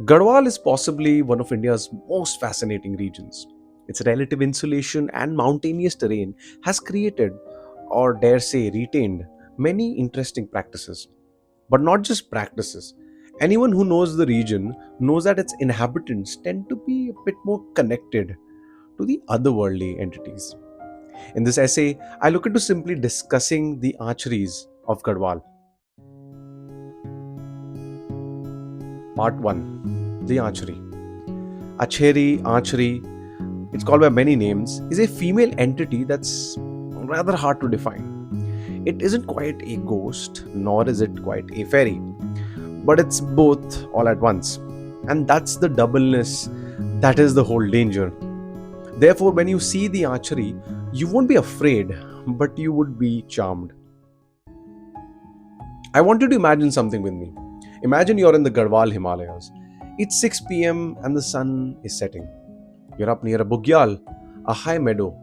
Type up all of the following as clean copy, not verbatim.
Garhwal is possibly one of India's most fascinating regions. Its relative insulation and mountainous terrain has created, or dare say, retained, many interesting practices. But not just practices. Anyone who knows the region knows that its inhabitants tend to be a bit more connected to the otherworldly entities. In this essay, I look into simply discussing the archeries of Garhwal. Part 1, the Archery. Acheri, Aanchheri, it's called by many names, is a female entity that's rather hard to define. It isn't quite a ghost, nor is it quite a fairy, but it's both all at once. And that's the doubleness, that is the whole danger. Therefore, when you see the archery, you won't be afraid, but you would be charmed. I want you to imagine something with me. Imagine you're in the Garhwal Himalayas. It's 6 p.m. and the sun is setting. You're up near a bugyal, a high meadow,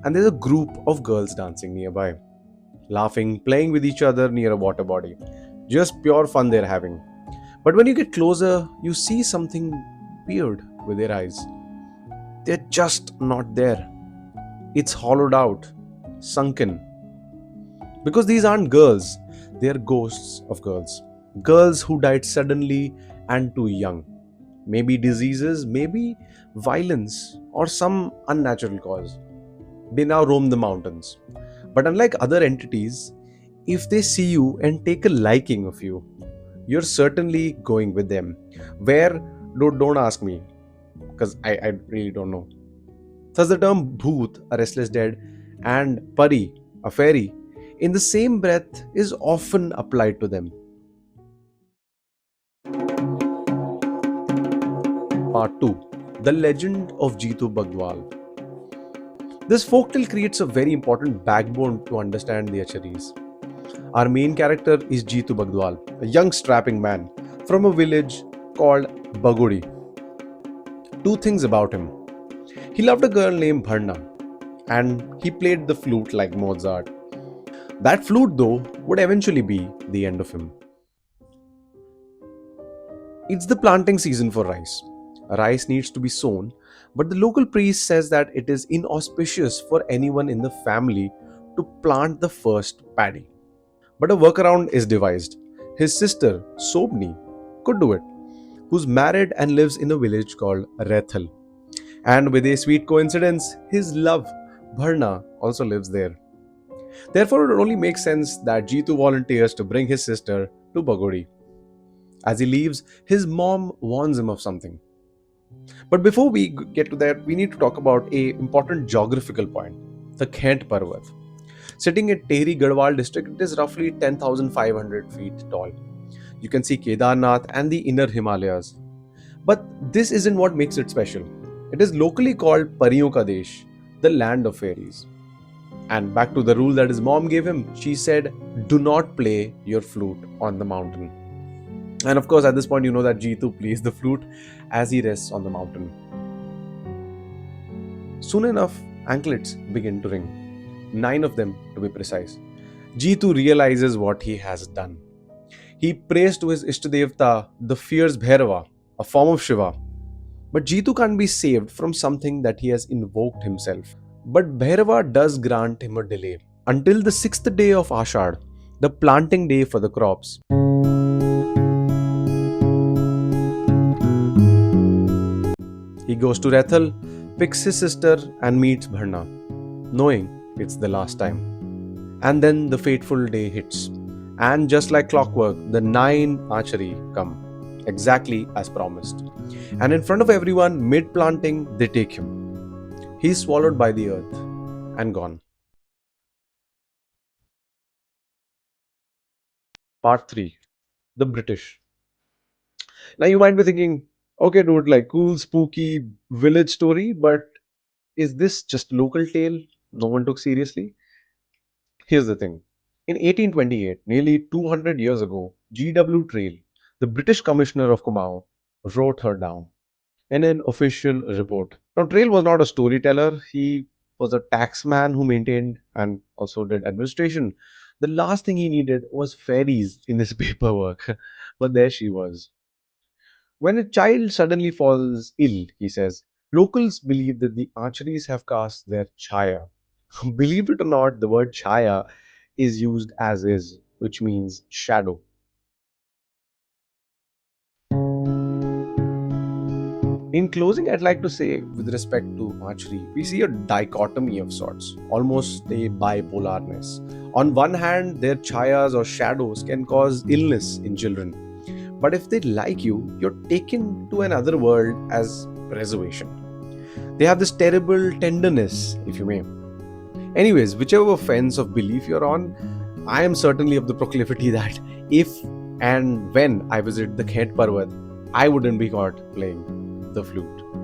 and there's a group of girls dancing nearby, laughing, playing with each other near a water body. Just pure fun they're having. But when you get closer, you see something weird with their eyes. They're just not there. It's hollowed out, sunken. Because these aren't girls, they're ghosts of girls. Girls who died suddenly and too young. Maybe diseases, maybe violence, or some unnatural cause. They now roam the mountains. But unlike other entities, if they see you and take a liking of you, you're certainly going with them. Where? Don't ask me, because I really don't know. Thus, the term bhoot, a restless dead, and pari, a fairy, in the same breath is often applied to them. Part 2, The Legend of Jeetu Bagdwal. This folktale creates a very important backbone to understand the Acharis. Our main character is Jeetu Bagdwal, a young strapping man from a village called Bagodi. Two things about him. He loved a girl named Bharna, and he played the flute like Mozart. That flute, though, would eventually be the end of him. It's the planting season for rice. Rice needs to be sown, but the local priest says that it is inauspicious for anyone in the family to plant the first paddy. But a workaround is devised. His sister, Sobni, could do it, who's married and lives in a village called Rethel. And with a sweet coincidence, his love, Bharna, also lives there. Therefore, it only makes sense that Jeetu volunteers to bring his sister to Bagodi. As he leaves, his mom warns him of something. But before we get to that, we need to talk about a important geographical point, the Khait Parvat. Sitting at Tehri Garhwal district, it is roughly 10,500 feet tall. You can see Kedarnath and the inner Himalayas. But this isn't what makes it special. It is locally called Pariyon Desh, the Land of Fairies. And back to the rule that his mom gave him, she said, do not play your flute on the mountain. And of course, at this point, you know that Jeetu plays the flute as he rests on the mountain. Soon enough, anklets begin to ring. 9 of them, to be precise. Jeetu realizes what he has done. He prays to his Ishtadevta, the fierce Bhairava, a form of Shiva. But Jeetu can't be saved from something that he has invoked himself. But Bhairava does grant him a delay until the 6th day of Ashad, the planting day for the crops. He goes to Rethel, picks his sister, and meets Bharna, knowing it's the last time. And then the fateful day hits. And just like clockwork, the 9 Acheri come, exactly as promised. And in front of everyone, mid planting, they take him. He's swallowed by the earth and gone. Part 3, The British. Now you might be thinking, okay, dude, like cool, spooky village story, but is this just local tale no one took seriously? Here's the thing. In 1828, nearly 200 years ago, G.W. Traill, the British Commissioner of Kumaon, wrote her down in an official report. Now, Traill was not a storyteller, he was a taxman who maintained and also did administration. The last thing he needed was fairies in his paperwork, but there she was. When a child suddenly falls ill, he says, locals believe that the Aancharis have cast their chaya. Believe it or not, the word chaya is used as is, which means shadow. In closing, I'd like to say, with respect to Acheri, we see a dichotomy of sorts, almost a bipolarness. On one hand, their chayas or shadows can cause illness in children, but if they like you, you're taken to another world as preservation. They have this terrible tenderness, if you may. Anyways, whichever fence of belief you're on, I am certainly of the proclivity that if and when I visit the Khait Parvat, I wouldn't be caught playing the flute.